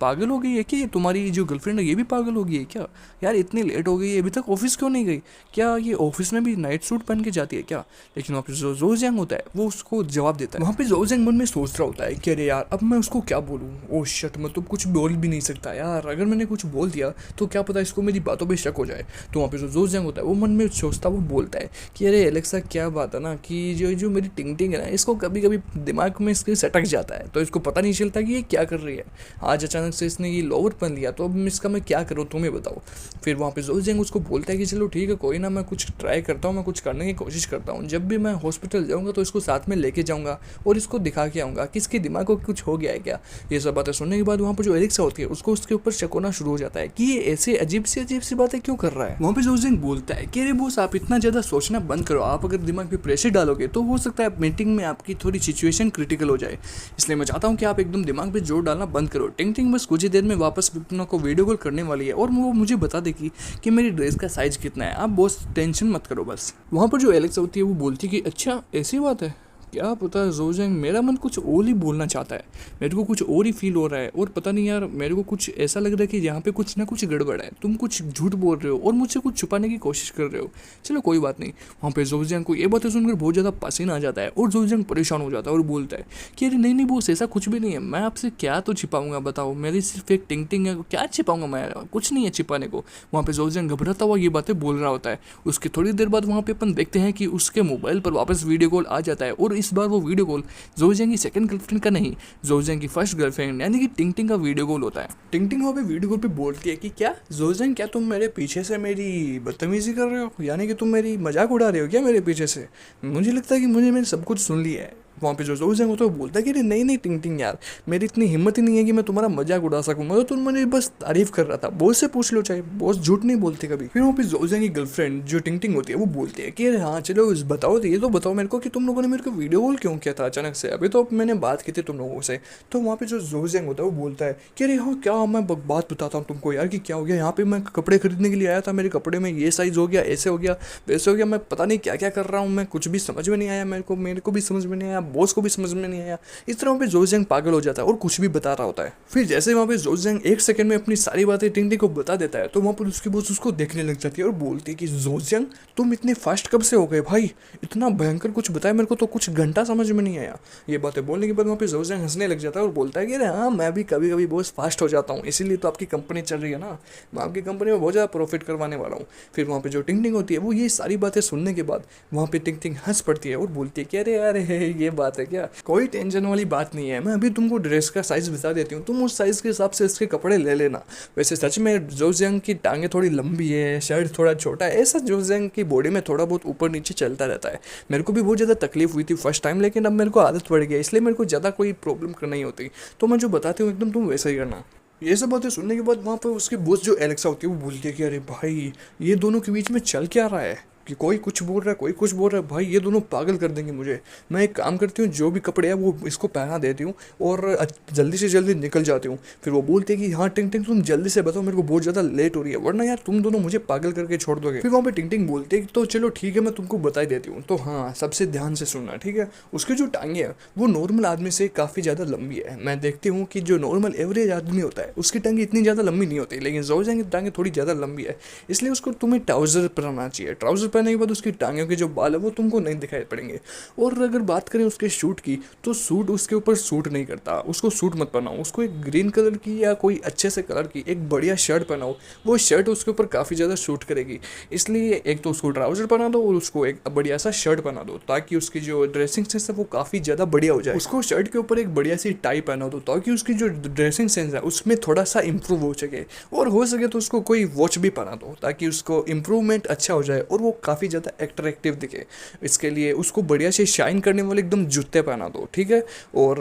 पागल हो गई है कि तुम्हारी जो गर्लफ्रेंड है ये भी पागल हो गई है क्या? यार इतनी लेट हो गई है, अभी तक ऑफिस क्यों नहीं गई? क्या ये ऑफिस में भी नाइट सूट पहन के जाती है क्या? लेकिन वहाँ पे जो जोजियांग होता है वो उसको जवाब देता है। वहाँ पे जोजियांग मन में सोच रहा होता है कि अरे यार अब मैं उसको क्या बोलूँ। ओह शिट, मैं तो कुछ बोल भी नहीं सकता यार, अगर मैंने कुछ बोल दिया तो क्या पता इसको मेरी बातों पर शक हो जाए। तो वहाँ पे जो जोजियांग होता है वो मन में सोचता, वो बोलता है कि अरे एलेक्सा क्या बात है ना कि जो मेरी टिंग टिंग है ना इसको कभी कभी दिमाग में इसके सटक जाता है, तो इसको पता नहीं चलता कि ये क्या कर रही है। आज अचानक से इसने ये लोवर पहन लिया तो अब इसका मैं क्या करूँ तुम्हें बताओ। फिर वहाँ पे जोजियांग उसको बोलता है कि चलो ठीक है कोई ना, मैं कुछ ट्राई करता हूँ, मैं कुछ करने की कोशिश करता हूँ। जब भी मैं हॉस्पिटल जाऊँगा तो इसको साथ में लेके जाऊँगा और इसको दिखा के आऊँगा कि इसके दिमाग को कुछ हो गया है क्या। ये सब बातें सुनने के बाद वहाँ पर जो एलेक्सा होती है उसको उसके ऊपर शक होना शुरू हो जाता है कि ये ऐसे अजीब सी बातें क्यों कर रहा है। वहाँ पे जोजियांग बोलता है कि अरे बॉस आप इतना ज़्यादा सोचना बंद करो, आप अगर दिमाग पे प्रेशर डालोगे तो हो सकता है मीटिंग में आपकी थोड़ी सिचुएशन क्रिटिकल हो जाए, इसलिए मैं चाहता हूँ कि आप एकदम दिमाग पे जोर डालना बंद करो। टिंग टिंग बस कुछ ही देर में वापस विपिना को वीडियो कॉल करने वाली है और वो मुझे बता देगी कि मेरी ड्रेस का साइज कितना है, आप बॉस टेंशन मत करो बस। वहाँ पर जो एलेक्सा होती है वो बोलती है कि अच्छा ऐसी बात है, क्या पता जोजियांग मेरा मन कुछ और ही बोलना चाहता है, मेरे को कुछ और ही फील हो रहा है और पता नहीं यार मेरे को कुछ ऐसा लग रहा है कि यहाँ पे कुछ ना कुछ गड़बड़ है, तुम कुछ झूठ बोल रहे हो और मुझसे कुछ छुपाने की कोशिश कर रहे हो। चलो कोई बात नहीं। वहाँ पे जोजियांग को ये बातें सुनकर बहुत ज़्यादा पसीना आ जाता है और जोजियांग परेशान हो जाता है और बोलता है कि अरे नहीं बॉस ऐसा कुछ भी नहीं है, मैं आपसे क्या तो छिपाऊंगा बताओ, मेरी सिर्फ एक टिंग टिंग है, क्या छिपाऊंगा मैं, कुछ नहीं है छिपाने को। वहाँ पे जोजियांग घबराता हुआ ये बातें बोल रहा होता है। उसके थोड़ी देर बाद वहाँ पे अपन देखते हैं कि उसके मोबाइल पर वापस वीडियो कॉल आ जाता है और इस बार वो वीडियो कॉल जोजियांग की सेकंड गर्लफ्रेंड का नहीं, जोजियांग की फर्स्ट गर्लफ्रेंड यानी कि टिंग टिंग का वीडियो कॉल होता है। टिंग टिंग वहाँ पे वीडियो कॉल पे बोलती है कि क्या जोजियांग क्या तुम मेरे पीछे से मेरी बदतमीजी कर रहे हो, यानी कि तुम मेरी मजाक उड़ा रहे हो क्या मेरे पीछे से? मुझे लगता है कि मैंने सब कुछ सुन लिया है। वहाँ पे जो जोजियांग होता है वो बोलता है कि नहीं टिंग टिंग यार, मेरी इतनी हिम्मत ही नहीं है कि मैं तुम्हारा मजाक उड़ा सकूंगा, तो तुम मैंने बस तारीफ कर रहा था, बॉस से पूछ लो, चाहे बॉस झूठ नहीं बोलते कभी। फिर वहाँ पे जोजियांग की गर्लफ्रेंड जो टिंग टिंग होती है वो बोलती है कि अरे हाँ चलो बताओ, ये तो बताओ मेरे को कि तुम लोगों ने मेरे को वीडियो कॉल क्यों किया था अचानक से, अभी तो मैंने बात की थी तुम लोगों से। तो वहाँ पे जो जोजियांग होता है वो बोलता है कि अरे हाँ क्या मैं बात बताता हूँ तुमको यार कि क्या हो गया, यहाँ पे मैं कपड़े खरीदने के लिए आया था, मेरे कपड़े में ये साइज़ हो गया, ऐसे हो गया, वैसे हो गया, मैं पता नहीं क्या क्या कर रहा हूँ, मैं कुछ भी समझ में नहीं आया, मेरे को भी समझ में नहीं आया, बॉस को भी समझ में नहीं आया। इस तरह वहाँ पे जोजियांग पागल हो जाता है और कुछ भी बता रहा होता है। फिर जैसे वहाँ पे जोजियांग एक सेकंड में अपनी सारी बातें टिंग टिंग को बता देता है तो वहाँ पर उसकी बॉस उसको देखने लग जाती है और बोलती है कि जोजियांग तुम इतने फास्ट कब से हो गए भाई, इतना भयंकर कुछ बताया मेरे को तो कुछ घंटा समझ में नहीं आया। ये बातें बोलने के बाद वहाँ पे जोजियांग हंसने लग जाता है और बोलता है कि अरे हाँ मैं भी कभी कभी बहुत फास्ट हो जाता हूँ, इसीलिए तो आपकी कंपनी चल रही है ना, मैं आपकी कंपनी में बहुत ज़्यादा प्रॉफिट करवाने वाला हूँ। फिर वहाँ पे जो टिंग टिंग होती है वो ये सारी बातें सुनने के बाद वहाँ पे टिंग टिंग हंस पड़ती है और बोलती है कि अरे यार ये बात है क्या, कोई टेंशन वाली बात नहीं है, मैं अभी तुमको ड्रेस का साइज़ बता देती हूँ, तुम उस साइज़ के हिसाब से इसके कपड़े ले लेना। वैसे सच में जोजियांग की टांगें थोड़ी लंबी है, शर्ट थोड़ा छोटा है, ऐसा जोजियांग की बॉडी में थोड़ा बहुत ऊपर नीचे चलता रहता है। मेरे को भी बहुत ज़्यादा तकलीफ हुई थी फर्स्ट टाइम, लेकिन अब मेरे को आदत पड़ गई, इसलिए मेरे को ज़्यादा कोई प्रॉब्लम नहीं होती, तो मैं जो बताती हूँ एकदम तुम वैसा ही करना। ये सब बातें सुनने के बाद वहाँ पर उसकी बॉस जो एलेक्सा होती है वो बोलती है कि अरे भाई ये दोनों के बीच में चल क्या रहा है, कि कोई कुछ बोल रहा है, कोई कुछ बोल रहा है, भाई ये दोनों पागल कर देंगे मुझे। मैं एक काम करती हूँ, जो भी कपड़े हैं वो इसको पहना देती हूँ और जल्दी से जल्दी निकल जाती हूँ। फिर वो बोलते हैं कि हाँ टिंग टिंग तुम जल्दी से बताओ, मेरे को बहुत ज़्यादा लेट हो रही है, वरना यार तुम दोनों मुझे पागल करके छोड़ दोगे। फिर वहाँ पे टिंग टिंग बोलते हैं तो चलो ठीक है, मैं तुमको बता ही देती हूँ। तो हाँ, सबसे ध्यान से सुनना, ठीक है। उसकी जो टांगे हैं वो नॉर्मल आदमी से काफ़ी ज़्यादा लंबी है। मैं देखती हूँ कि जो नॉर्मल एवरेज आदमी होता है उसकी टांगे इतनी ज़्यादा लंबी नहीं होती, लेकिन जोज़ेंग की टांगे थोड़ी ज़्यादा लंबी है, इसलिए उसको तुम्हें ट्राउज़र पहनना चाहिए। ट्राउज़र पहनने के बाद उसकी टांगों के जो बाल है वो तुमको नहीं दिखाई पड़ेंगे। और अगर बात करें उसके शूट की, तो सूट उसके ऊपर सूट नहीं करता, उसको सूट मत पहनाओ। उसको एक ग्रीन कलर की या कोई अच्छे से कलर की एक बढ़िया शर्ट पहनाओ, वो शर्ट उसके ऊपर काफ़ी ज़्यादा सूट करेगी। इसलिए एक तो उसको ट्राउज़र पहना दो और उसको एक बढ़िया सा शर्ट पहना दो, ताकि उसकी जो ड्रेसिंग सेंस है वो काफ़ी ज़्यादा बढ़िया हो जाए। उसको शर्ट के ऊपर एक बढ़िया सी टाई पहना दो, ताकि उसकी जो ड्रेसिंग सेंस है उसमें थोड़ा सा इंप्रूव हो सके। और हो सके तो उसको कोई वॉच भी पहना दो, ताकि उसको इम्प्रूवमेंट अच्छा हो जाए और वो काफ़ी ज़्यादा अट्रैक्टिव दिखे। इसके लिए उसको बढ़िया से शाइन करने वाले एकदम जूते पहना दो, ठीक है। और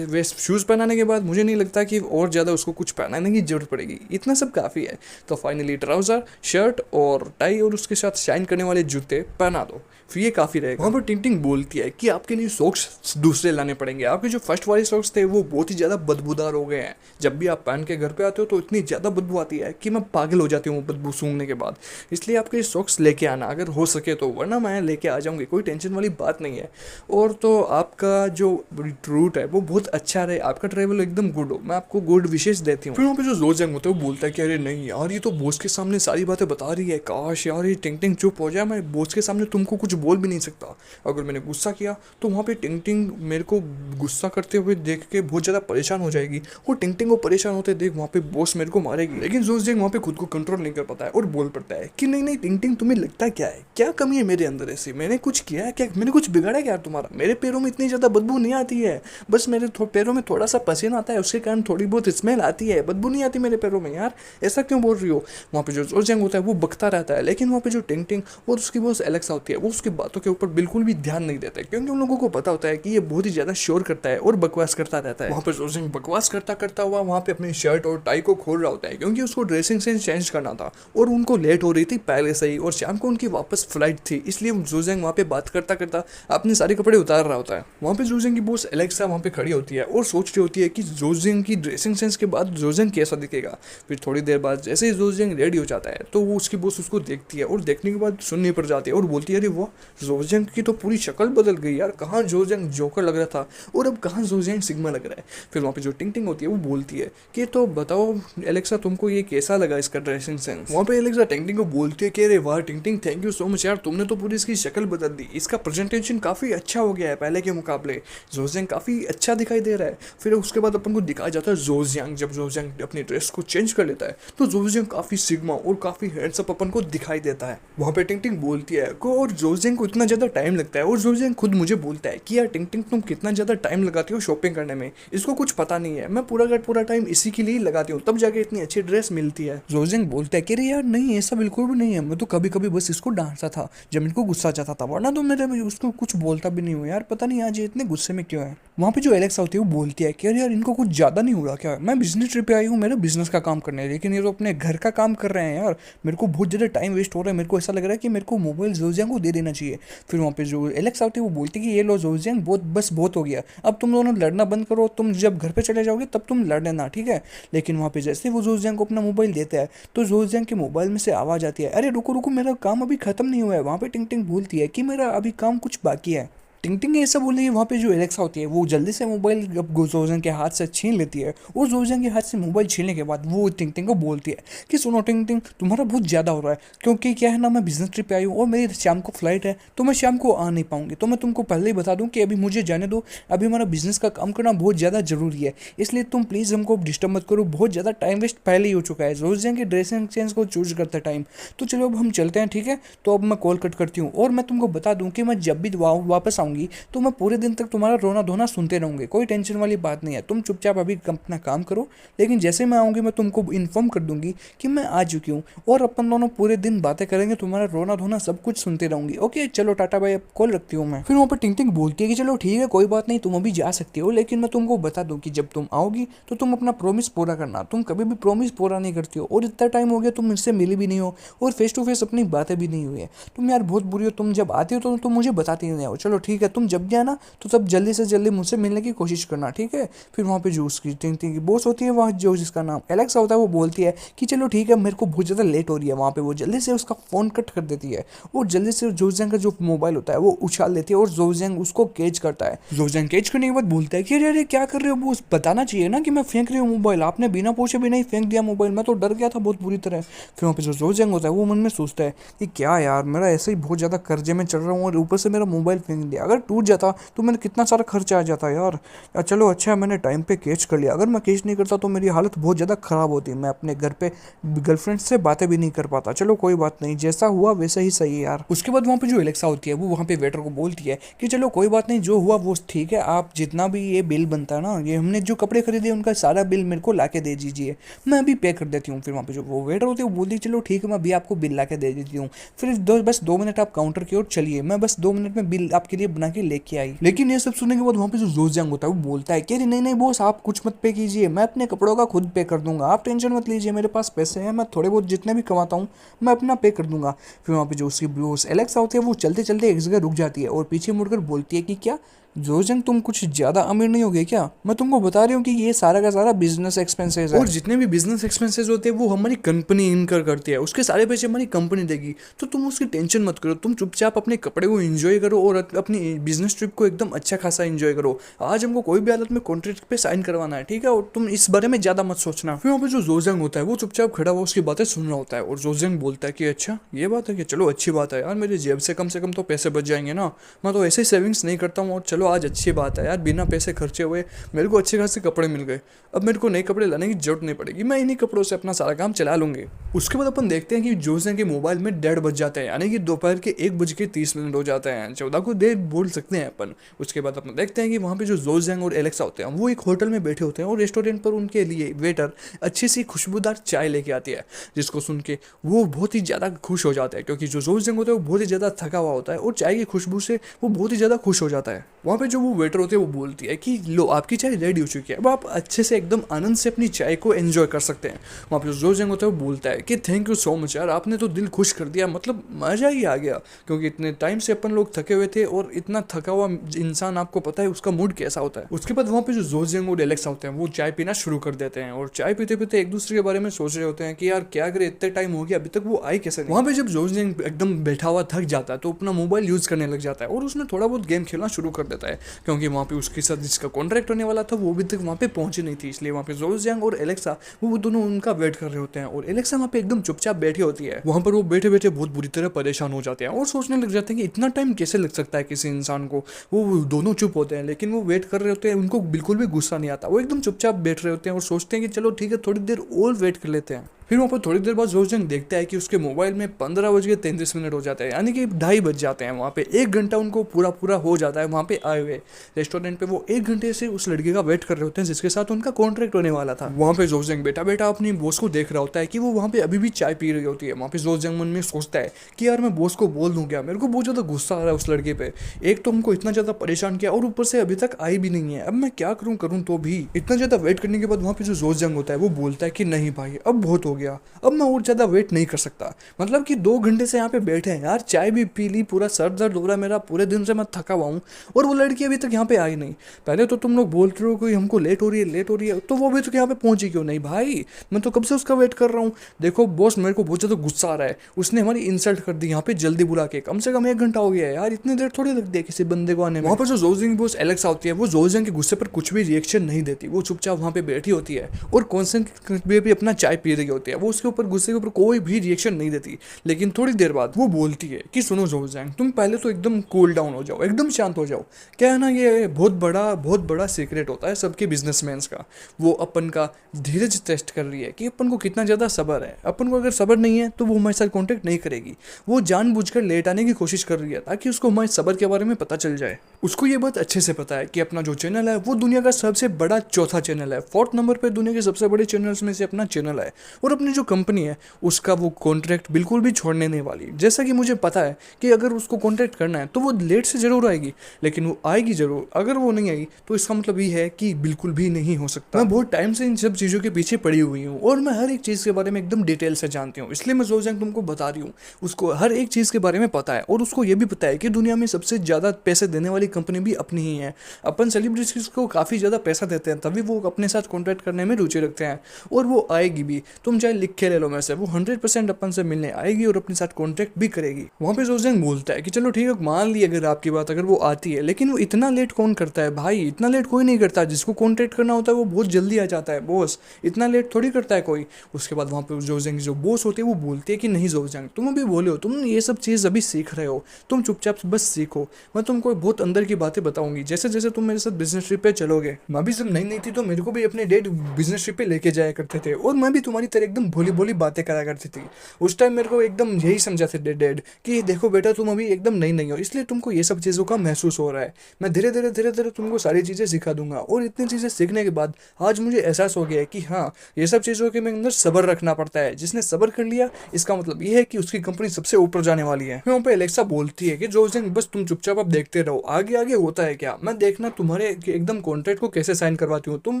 वे शूज़ पहनाने के बाद मुझे नहीं लगता कि और ज़्यादा उसको कुछ पहनाने की जरूरत पड़ेगी, इतना सब काफ़ी है। तो फाइनली ट्राउज़र, शर्ट और टाई और उसके साथ शाइन करने वाले जूते पहना दो, फिर ये काफ़ी रहेगा। वहाँ पर टिंग टिंग बोलती है कि आपके लिए सॉक्स दूसरे लाने पड़ेंगे, आपके जो फर्स्ट वाले सॉक्स थे वो बहुत ही ज़्यादा बदबूदार हो गए हैं। जब भी आप पहन के घर पे आते हो तो इतनी ज़्यादा बदबू आती है कि मैं पागल हो जाती हूँ बदबू सूंघने के बाद। इसलिए आपके सॉक्स लेके आना अगर हो सके तो, वरना मैं लेके आ जाऊँगी, कोई टेंशन वाली बात नहीं है। और तो आपका जो रूट है वो बहुत अच्छा रहे, आपका ट्रैवल एकदम गुड हो, मैं आपको गुड विशेष देती हूँ। फिर वहाँ पे जो जोज़ेंग होता है वो बोलता है कि अरे नहीं यार, ये तो बॉस के सामने सारी बातें बता रही है, काश यार ये टिंग टिंग चुप हो जाए, मैं बॉस के सामने तुमको कुछ बोल भी नहीं सकता। अगर मैंने गुस्सा किया तो वहाँ पे टिंग टिंग मेरे को गुस्सा करते हुए देख के बहुत ज़्यादा परेशान हो जाएगी, और टिंग टिंग को परेशान होते देख वहाँ पे बॉस मेरे को मारेगी। लेकिन जोज़ेंग वहाँ पे खुद को कंट्रोल नहीं कर पाता है और बोल पड़ता है कि नहीं नहीं टिंग टिंग, तुम्हें लगता क्या है, क्या कमी है मेरे अंदर ऐसी, मैंने कुछ किया है क्या, मैंने कुछ बिगाड़ा क्या तुम्हारा, मेरे पैरों में इतनी ज़्यादा बदबू नहीं आती है, बस मेरे पैरों में थोड़ा सा पसीना आता है, उसके कारण थोड़ी बहुत स्मेल आती है, बदबू नहीं आती मेरे पैरों में यार, ऐसा क्यों बोल रही हो। वहाँ पे जो जोज़ेंग होता है वो बकता रहता है, लेकिन वहाँ पे जो टिंग टिंग और उसकी बॉस एलेक्सा होती है वो उसकी बातों के ऊपर बिल्कुल भी ध्यान नहीं देता है, क्योंकि उन लोगों को पता होता है कि ये बहुत ही ज़्यादा शोर करता है और बकवास करता रहता है। वहाँ पे जोज़ेंग बकवास करता करता हुआ वहाँ पे अपनी शर्ट और टाई को खोल रहा होता है, क्योंकि उसको ड्रेसिंग सेंस चेंज करना था और उनको लेट हो रही थी पहले से ही, और शाम को उनकी वापस फ्लाइट थी, इसलिए जोज़ेंग वहाँ पे बात करता करता अपने सारे कपड़े उतार रहा होता है। वहाँ पे जोज़ेंग की बॉस एलेक्सा वहाँ पे खड़ी होती है और सोच रही होती है कि जोज़ेंग की ड्रेसिंग सेंस के बाद जोज़ेंग कैसा दिखेगा। फिर थोड़ी देर बाद जैसे ही जोज़ेंग रेडी हो जाता है तो वो उसकी बॉस उसको देखती है और देखने के बाद सुनने पर जाती है और बोलती है अरे वाह, जोज़ेंग की तो पूरी शक्ल बदल गई यार, कहाँ जोज़ेंग जोकर लग रहा था और अब कहाँ जोज़ेंग सिग्मा लग रहा है। फिर वहाँ पे जो टिंग टिंग होती है वो बोलती है कि तो बताओ एलेक्सा, तुमको ये कैसा लगा इसका ड्रेसिंग सेंस। वहाँ पे एलेक्सा टिंग टिंग को बोलती है कि अरे वाह टिंग टिंग, थैंक यू सो मच यार, तुमने तो पूरी इसकी शक्ल बदल दी, इसका प्रेजेंटेशन काफ़ी अच्छा हो गया है पहले के मुकाबले, जोज़ेंग काफ़ी अच्छा दिखाई दे रहा है। फिर उसके बाद अपन को दिखाया जाता है जोज़ेंग, जब जोज़ेंग अपनी ड्रेस को चेंज कर लेता है तो जोज़ेंग काफ़ी सिग्मा और काफ़ी हैंडसम अपन को दिखाई देता है। वहाँ पे टिंग टिंग बोलती है को और जोज़ेंग को इतना ज़्यादा टाइम लगता है, और जोज़ेंग खुद मुझे बोलता है कि यार टिंग टिंग तुम कितना ज़्यादा टाइम लगाती हो शॉपिंग करने में, इसको कुछ पता नहीं है, मैं पूरा का पूरा टाइम इसी के लिए ही लगाती हूँ, तब जाके इतनी अच्छी ड्रेस मिलती है। जोज़ेंग बोलता है कि अरे यार नहीं, ऐसा बिल्कुल भी नहीं है, मैं तो कभी कभी बस इसको डांटता था जब इनको गुस्सा जाता था, वरना तो मेरे उसको कुछ बोलता भी नहीं हूँ यार, पता नहीं आज ये इतने गुस्से में क्यों है। वहाँ पे जो एलेक्सा होती है वो बोलती है कि अरे यार इनको कुछ ज़्यादा नहीं हो रहा क्या, मैं बिजनेस ट्रिप पे आई हूँ मेरा बिजनेस का काम करने, लेकिन ये तो अपने घर का काम कर रहे हैं यार, मेरे को बहुत ज़्यादा टाइम वेस्ट हो रहा है, मेरे को ऐसा लग रहा है कि मेरे को मोबाइल जोज़ेंग को दे देना चाहिए। फिर वहाँ पे जो एलेक्सा होती है वो बोलती है कि ये लो जोज़ेंग, बहुत हो गया, अब तुम दोनों लड़ना बंद करो, तुम जब घर पे चले जाओगे तब तुम लड़ लेना, ठीक है। लेकिन वहाँ पे जैसे वो जोज़ेंग को अपना मोबाइल देता है तो जोज़ेंग के मोबाइल में से आवाज़ आती है, अरे रुको रुको, मेरा काम अभी खत्म नहीं हुआ है। वहाँ पे टिंग टिंग बोलती है कि मेरा अभी काम कुछ बाकी है। टिंग टिंग ऐसा बोल रही है, वहाँ पे जो एलेक्सा होती है वो जल्दी से मोबाइल जोज़ेंग के हाथ से छीन लेती है, और जोज़ेंग के हाथ से मोबाइल छीनने के बाद वो टिंग टिंग को बोलती है कि सुनो टिंग टिंग, तुम्हारा बहुत ज़्यादा हो रहा है, क्योंकि क्या है ना, मैं बिजनेस ट्रिप पे आई हूँ और मेरी शाम को फ्लाइट है, तो मैं शाम को आ नहीं पाऊंगी, तो मैं तुमको पहले ही बता दूँ कि अभी मुझे जाने दो, अभी हमारा बिजनेस का काम करना बहुत ज़्यादा ज़रूरी है, इसलिए तुम प्लीज़ हमको डिस्टर्ब मत करो, बहुत ज़्यादा टाइम वेस्ट पहले ही हो चुका है। जोज़ेंग के ड्रेसिंग सेंस को चूज करते टाइम, तो चलो अब हम चलते हैं, ठीक है। तो अब मैं कॉल कट करती हूँ और मैं तुमको बता दूँ कि मैं जब भी वापस आऊँगी आऊँगी तो मैं पूरे दिन तक तुम्हारा रोना धोना सुनते रहूँगी, कोई टेंशन वाली बात नहीं है, तुम चुपचाप अभी अपना काम करो, लेकिन जैसे मैं आऊँगी मैं तुमको इन्फॉर्म कर दूंगी कि मैं आ चुकी हूँ और अपन दोनों पूरे दिन बातें करेंगे, तुम्हारा रोना धोना सब कुछ सुनते रहूँगी। ओके चलो टाटा भाई, अब कॉल रखती हूँ मैं। फिर वहाँ पर टिंग टिंग बोलती है कि चलो ठीक है कोई बात नहीं, तुम अभी जा सकती हो, लेकिन मैं तुमको बता दूँ कि जब तुम आओगी तो तुम अपना प्रॉमिस पूरा करना, तुम कभी भी प्रॉमिस पूरा नहीं करती हो और इतना टाइम हो गया तुम मुझसे मिली भी नहीं हो और फेस टू फेस अपनी बातें भी नहीं हुई है। तुम यार बहुत बुरी हो, तुम जब आती हो तो तुम मुझे बताती नहीं हो। चलो ठीक है, तुम जब भी आना तो तब जल्दी से जल्दी मुझसे मिलने की कोशिश करना, ठीक है। फिर वहाँ पे जो उसकी टिंग टिंग की बॉस होती है, वहाँ जो जिसका नाम एलेक्सा होता है, वो बोलती है कि चलो ठीक है मेरे को बहुत ज़्यादा लेट हो रही है। वहाँ पे वो जल्दी से उसका फ़ोन कट कर देती है और जल्दी से जोजियांग का जो मोबाइल होता है वो उछाल देती है और जोजियांग उसको कैच करता है। जोजियांग कैच करने के बाद बोलता है कि अरे अरे क्या कर रहे हो बॉस, बताना चाहिए ना कि मैं फेंक रही हूँ मोबाइल, आपने बिना पूछे भी नहीं फेंक दिया मोबाइल, मैं तो डर गया था बहुत बुरी तरह। फिर वहाँ पे जो जोजियांग होता है वो मन में सोचता है कि क्या यार, मेरा ऐसे ही बहुत ज़्यादा कर्जे में चल रहा हूँ और ऊपर से मेरा मोबाइल फेंक दिया, अगर टूट जाता तो मैंने कितना सारा खर्चा आ जाता यार। चलो अच्छा है मैंने टाइम पे कैच कर लिया, अगर मैं कैच नहीं करता तो मेरी हालत बहुत ज़्यादा ख़राब होती, मैं अपने घर पे गर्लफ्रेंड से बातें भी नहीं कर पाता। चलो कोई बात नहीं, जैसा हुआ वैसा ही सही है यार। उसके बाद वहाँ पे जो एलेक्सा होती है वो वहाँ पे वेटर को बोलती है कि चलो कोई बात नहीं, जो हुआ वो ठीक है, आप जितना भी ये बिल बनता है ना, ये हमने जो कपड़े खरीदे उनका सारा बिल मेरे को ला के दे दीजिए, मैं अभी पे कर देती हूँ। फिर वहाँ पे जो वो वेटर होती है वो बोलती है चलो ठीक है मैं अभी आपको बिल ला के दे देती हूँ। फिर बस 2 मिनट आप काउंटर की ओर चलिए, मैं बस 2 मिनट में बिल आपके लिए बना के लेके आई। लेकिन ये सब सुनने के बाद वहाँ पे जो जोजियांग होता है वो बोलता है कि अरे नहीं नहीं बॉस, आप कुछ मत पे कीजिए, मैं अपने कपड़ों का खुद पे कर दूंगा, आप टेंशन मत लीजिए, मेरे पास पैसे हैं, मैं थोड़े बहुत जितने भी कमाता हूँ मैं अपना पे कर दूंगा। फिर वहाँ पे जो उसकी बॉस एलेक्सा होती है वो चलते चलते एक जगह रुक जाती है और पीछे मुड़कर बोलती है कि क्या जोजियांग तुम कुछ ज़्यादा अमीर नहीं हो गए क्या, मैं तुमको बता रही हूँ कि ये सारा का सारा बिजनेस एक्सपेंसेस है और जितने भी बिजनेस एक्सपेंसेस होते हैं वो हमारी कंपनी इनकर करती है, उसके सारे पैसे हमारी कंपनी देगी, तो तुम उसकी टेंशन मत करो, तुम चुपचाप अपने कपड़े को एंजॉय करो और अपनी बिजनेस ट्रिप को एकदम अच्छा खासा एंजॉय करो। आज हमको कोई भी हालत में कॉन्ट्रैक्ट पे साइन करवाना है, ठीक है, और तुम इस बारे में ज़्यादा मत सोचना। फिर वहाँ पे जो जोजियांग होता है वो चुपचाप खड़ा हुआ उसकी बातें सुन रहा होता है और जोजियांग बोलता है कि अच्छा ये बात है कि चलो अच्छी बात है यार, मेरी जेब से कम तो पैसे बच जाएंगे ना, मैं तो ऐसे ही सेविंग्स नहीं करता हूँ, और चलो आज अच्छी बात है यार, बिना पैसे खर्चे हुए मेरे को अच्छे खासे कपड़े मिल गए, अब मेरे को नए कपड़े लाने की जरूरत नहीं पड़ेगी, मैं इन्हीं कपड़ों से अपना सारा काम चला लूंगी। उसके बाद अपन देखते हैं कि जोजियांग के मोबाइल में 1:30 बज जाते हैं, यानी कि दोपहर के 1:30 हो जाते हैं, 14 को देर बोल सकते हैं अपन। उसके बाद अपन देखते हैं कि वहाँ पे जो जोजियांग और एलेक्सा होते हैं वो एक होटल में बैठे होते हैं और रेस्टोरेंट पर उनके लिए वेटर अच्छी सी खुशबूदार चाय लेके आती है, जिसको सुन के वो बहुत ही ज़्यादा खुश हो जाता है, क्योंकि जो जोजियांग होता है वो बहुत ही ज़्यादा थका हुआ होता है और चाय की खुशबू से वो बहुत ही ज़्यादा खुश हो जाता है। वहाँ पे जो वो वेटर होते हैं वो बोलती है कि लो आपकी चाय रेडी हो चुकी है, अब आप अच्छे से एकदम आनंद से अपनी चाय को एंजॉय कर सकते हैं। वहाँ पे जो जोजियांग होता है वो बोलता है कि थैंक यू सो मच यार, आपने तो दिल खुश कर दिया, मतलब मज़ा ही आ गया, क्योंकि इतने टाइम से अपन लोग थके हुए थे और इतना थका हुआ इंसान आपको पता है उसका मूड कैसा होता है। उसके बाद वहाँ पे जो जोजियांग और एलेक्सा होते हैं वो चाय पीना शुरू कर देते हैं और चाय पीते पीते एक दूसरे के बारे में सोच रहे होते हैं कि यार क्या करे, इतने टाइम हो गया अभी तक वो आई कैसे नहीं। वहाँ पे जब जोजियांग एकदम बैठा हुआ थक जाता है तो अपना मोबाइल यूज़ करने लग जाता है और उसने थोड़ा बहुत गेम खेलना शुरू कर देता है, क्योंकि वहाँ पे उसके साथ जिसका कॉन्ट्रैक्ट होने वाला था वो अभी तक वहाँ पे पहुंची नहीं थी, इसलिए वहाँ पे जोजियांग और एलेक्सा वो दोनों उनका वेट कर रहे होते हैं और एलेक्सा वहाँ पे एकदम चुपचाप बैठी होती है। वहाँ पर वो बैठे बैठे बहुत बुरी तरह परेशान हो जाते हैं और सोचने लग जाते हैं कि इतना टाइम कैसे लग सकता है किसी इंसान को। वो दोनों चुप होते हैं लेकिन वो वेट कर रहे होते हैं, उनको बिल्कुल भी गुस्सा नहीं आता, वो एकदम चुपचाप बैठ रहे होते हैं और सोचते हैं कि चलो ठीक है थोड़ी देर और वेट कर लेते हैं। फिर वहाँ पर थोड़ी देर बाद जोजियांग देखता है कि उसके मोबाइल में 15:33 हो जाते हैं, यानी कि 2:30 बज जाते हैं। वहाँ पे 1 घंटा उनको पूरा हो जाता है वहाँ पे आए हुए रेस्टोरेंट पे। वो 1 घंटे से उस लड़के का वेट कर रहे होते हैं जिसके साथ उनका कॉन्ट्रैक्ट होने वाला था। वहाँ पे जोजियांग बेटा बेटा अपनी बॉस को देख रहा होता है कि वो वहाँ पे अभी भी चाय पी रही होती है। वहाँ पे जोजियांग मन में सोचता है कि यार मैं बॉस को बोल दूँ क्या, मेरे को बहुत ज़्यादा गुस्सा आ रहा है उस लड़के पे, एक तो हमको इतना ज़्यादा परेशान किया और ऊपर से अभी तक आई भी नहीं है, अब मैं क्या करूँ तो भी। इतना ज़्यादा वेट करने के बाद वहाँ पे जो जोजियांग होता है वो बोलता है कि नहीं भाई अब बहुत हो गया, अब मैं और ज़्यादा वेट नहीं कर सकता, मतलब कि 2 घंटे से यहाँ पे बैठे हैं यार, चाय भी पी ली, पूरा सर दर्द हो रहा है मेरा, पूरे दिन से मैं थका हुआ हूँ और वो लड़की अभी तक यहाँ पे आई नहीं। पहले तो तुम लोग बोलते हो कि हमको लेट हो रही है, तो वो अभी तक यहाँ पे पहुंची क्यों नहीं भाई, मैं तो कब से उसका वेट कर रहा हूँ। देखो बॉस मेरे को बहुत ज़्यादा गुस्सा आ रहा है, उसने हमारी इंसल्ट कर दी यहाँ पे जल्दी बुला के, कम से कम 1 घंटा हो गया है यार, इतनी देर थोड़ी लगती है किसी बंदे को आने में। वहाँ पर जो जोजियांग बॉस एलेक्सा होती है वो जोजियांग के गुस्से पर कुछ भी रिएक्शन नहीं देती, वो चुपचाप वहाँ पे बैठी होती है और कॉन्सेंट्रेट भी अपना चाय पी रही होती है। होती है, वो उसके ऊपर गुस्से के ऊपर कोई भी रिएक्शन नहीं देती। लेकिन थोड़ी देर बाद वो बोलती है कि सुनो जोजैंग, तुम पहले तो एकदम कूल डाउन हो जाओ, एकदम शांत हो जाओ। क्या है ना, ये बहुत बड़ा सीक्रेट होता है सबके बिजनेसमैन का। वो अपन का धीरज टेस्ट कर रही है कि अपन को कितना ज़्यादा सब्र है। अपन को अगर सब्र नहीं है तो वो हमारे साथ कॉन्टेक्ट नहीं करेगी। वो जानबूझकर लेट आने की कोशिश कर रही है ताकि उसको हमारे सब्र के बारे में पता चल जाए। उसको ये बात अच्छे से पता है कि अपना जो चैनल है वो दुनिया का सबसे बड़ा चौथा चैनल है, 4th नंबर पे दुनिया के सबसे बड़े चैनल्स में से अपना चैनल है। और अपनी जो कंपनी है उसका वो कॉन्ट्रैक्ट बिल्कुल भी छोड़ने नहीं वाली। जैसा कि मुझे पता है कि अगर उसको कॉन्ट्रैक्ट करना है तो वो लेट से जरूर आएगी, लेकिन वो आएगी जरूर। अगर वो नहीं आई तो इसका मतलब ये है कि बिल्कुल भी नहीं हो सकता। मैं बहुत टाइम से इन सब चीज़ों के पीछे पड़ी हुई हूँ और मैं हर एक चीज़ के बारे में एकदम डिटेल से जानती हूँ, इसलिए मैं जोजैंग तुमको बता रही हूँ। उसको हर एक चीज़ के बारे में पता है और उसको ये भी पता है कि दुनिया में सबसे ज़्यादा पैसे देने वाली कंपनी भी अपनी ही है। अपन सेलिब्रिटीज को काफ़ी ज़्यादा पैसा देते हैं तभी वो अपने साथ कॉन्टैक्ट करने में रुचि रखते हैं, और वो आएगी भी। तुम चाहे लिख के ले लो, मैं से वो 100% अपन से मिलने आएगी और अपने साथ कॉन्टैक्ट भी करेगी। वहाँ पे जोजैंग बोलता है कि चलो ठीक है, मान ली अगर आपकी बात, अगर वो आती है, लेकिन वो इतना लेट कौन करता है भाई? इतना लेट कोई नहीं करता। जिसको कॉन्टैक्ट करना होता है वो बहुत जल्दी आ जाता है बॉस, इतना लेट थोड़ी करता है कोई। उसके बाद वहाँ पे जोजैंग जो बॉस होती है वो बोलती है कि नहीं जोजैंग, तुम अभी बोले हो, तुम ये सब चीज़ अभी सीख रहे हो, तुम चुपचाप बस सीखो। मैं तुमको बहुत अंदर की बातें बताऊंगी। जैसे जैसे तुम मेरे साथ बिजनेस ट्रिप पे चलोगे, मैं भी जब नई थी तो मेरे को भी अपने डैड बिजनेस ट्रिप पे लेके जाया करते थे और मैं भी तुम्हारी तरह एकदम भोली भोली बातें करा करती थी। उस टाइम मेरे को एकदम यही समझाते थे डैड कि देखो बेटा, तुम अभी एकदम नई हो, इसलिए तुमको ये सब चीज़ों का महसूस हो रहा है। मैं धीरे धीरे तुमको सारी चीज़ें सिखा दूंगा। और इतनी चीज़ें सीखने के बाद आज मुझे एहसास हो गया है कि हाँ, ये सब चीज़ों के में अंदर सब्र रखना पड़ता है। जिसने सब्र कर लिया इसका मतलब ये है कि उसकी कंपनी सबसे ऊपर जाने वाली है। वहाँ पे एलेक्सा बोलती है कि जोजैंग बस तुम चुपचाप अब देखते रहो, आगे आगे होता है क्या, मैं देखना तुम्हारे एकदम कॉन्ट्रैक्ट को कैसे साइन करवाती हूँ। तुम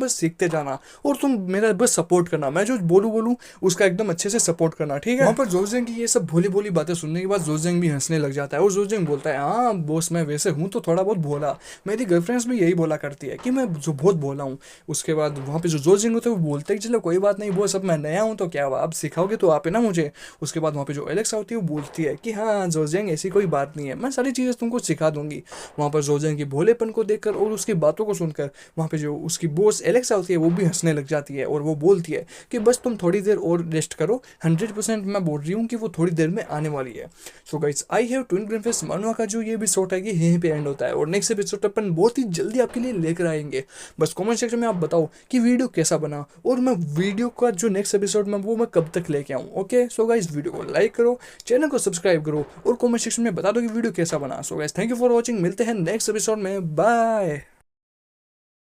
बस सीखते जाना और तुम मेरा बस सपोर्ट करना, मैं जो बोलूँ उसका एकदम अच्छे से सपोर्ट करना, ठीक है। वहाँ पर जोजैंग की ये सब भोली भोली बातें सुनने के बाद जोजैंग भी हंसने लग जाता है और जोजैंग बोलता है हाँ बॉस, मैं वैसे हूँ तो थोड़ा बहुत भोला, मेरी गर्लफ्रेंड्स भी यही बोला करती है कि मैं जो बहुत भोला हूँ। उसके बाद वहाँ पे जो जोजैंग होते हैं वो बोलते हैं कि चलो कोई बात नहीं बॉस, अब मैं नया हूँ तो क्या हुआ, अब सिखाओगे तो आप है ना मुझे। उसके बाद वहाँ पे जो एलेक्सा होती है वो बोलती है कि हाँ जोजैंग, ऐसी कोई बात नहीं है, मैं सारी चीज़ें तुमको सिखा दूंगी। वहाँ पर जोजैंग की भोलेपन को देखकर और उसकी बातों को सुनकर वहाँ पे जो उसकी बॉस एलेक्सा होती है वो भी हंसने लग जाती है और वो बोलती है कि बस तुम थोड़ी देर और रेस्ट करो, 100% मैं बोल रही हूँ कि वो थोड़ी देर में आने वाली है। So guys, I have twin ग्रेनफेस्ट मानवा का जो ये एपिसोड है कि यहीं पे एंड होता है और नेक्स्ट एपिसोड अपन बहुत ही जल्दी आपके लिए लेकर आएंगे। बस कमेंट सेक्शन में आप बताओ कि वीडियो कैसा बना और मैं वीडियो का जो नेक्स्ट एपिसोड में वो मैं कब तक लेके आऊँ। ओके, सो गाइस वीडियो को लाइक करो, चैनल को सब्सक्राइब करो और कमेंट सेक्शन में बता दो कि वीडियो कैसा बना। So guys, thank you for watching, मिलते हैं नेक्स्ट एपिसोड में, बाय।